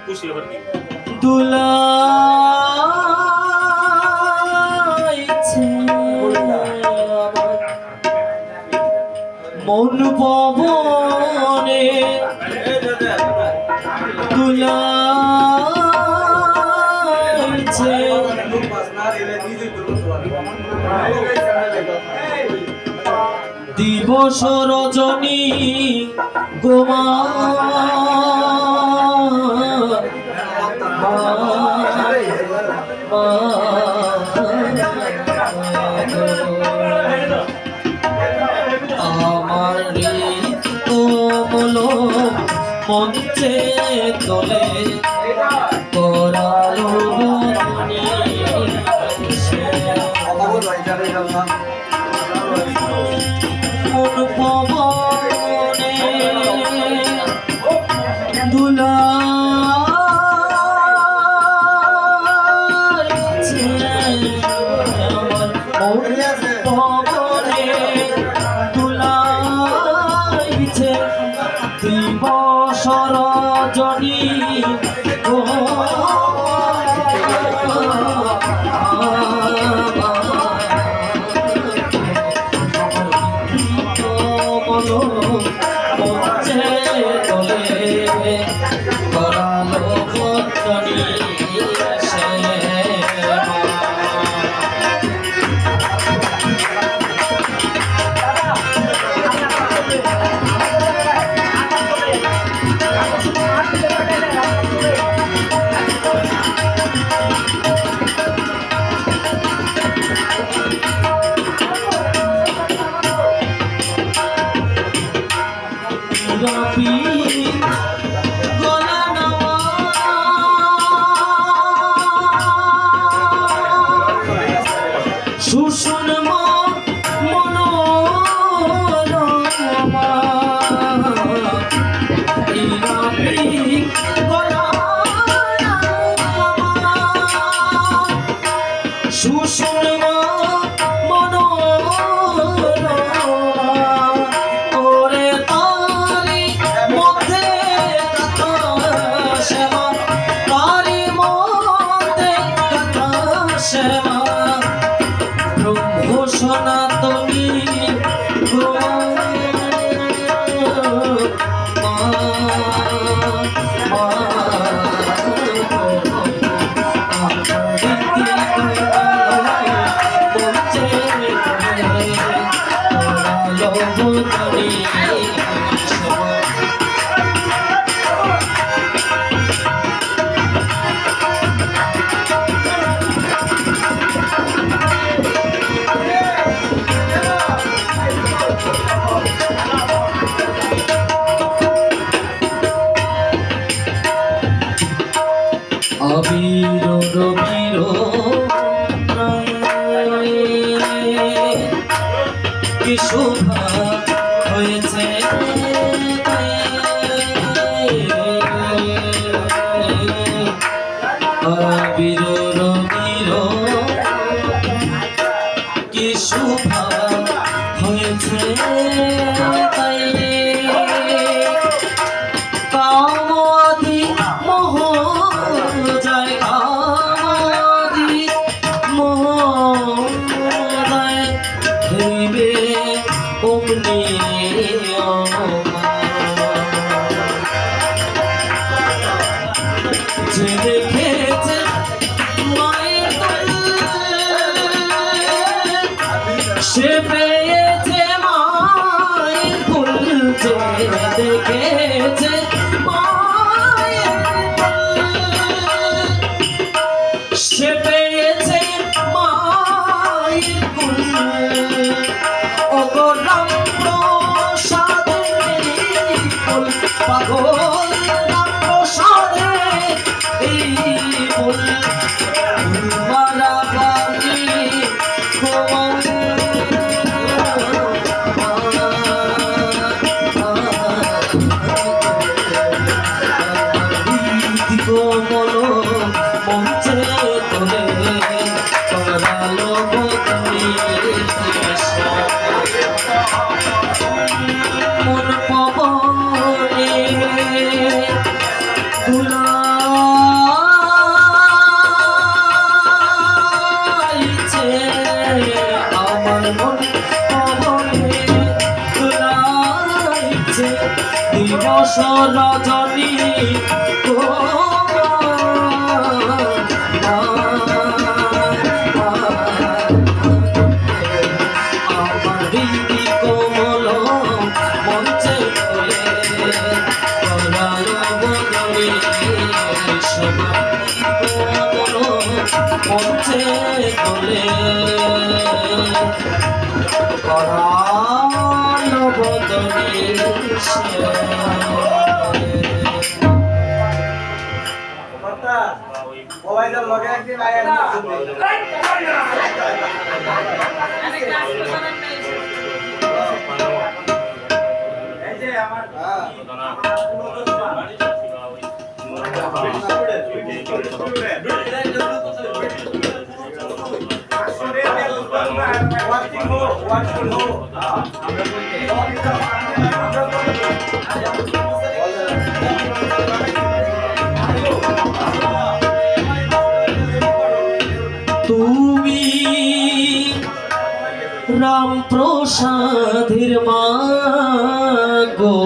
খুশি হবার কি দুলাইছে মন পবনে দুলাইছে দিবস রজনী গোমা আমার কোমল মঞ্চে তোলে করালো মন পবনে দুলাইছে আমার মন পবনে দুলাইছে দিবস রজনী সুষুন মনোরমা সুষুন ওরে তারি মধ্যে শ্যামা তারি মধ্যে শ্যামা ব্রহ্ম সনাতনী আবির রবির কি শোভা হয়েছে আবির রবির কি শোভা হয়েছে কামদি মোহ যে দেখেছে মায়ের সে পেয়েছে মায়ের ফুল যে দেখেছে মায়ের সে পেয়েছে মায়ের ফুল অগরাম প্রসাদের ফুল পাগল প্রসাদে এই রজনী আমার দিদি কোমল মঞ্চে তোলে পরাণ বদনে কোমল মঞ্চে তোলে পরাণ বদনে মোবাইলের লগে একদিন আয় এই যে আমার তুমি রাম প্রসাদের মা গো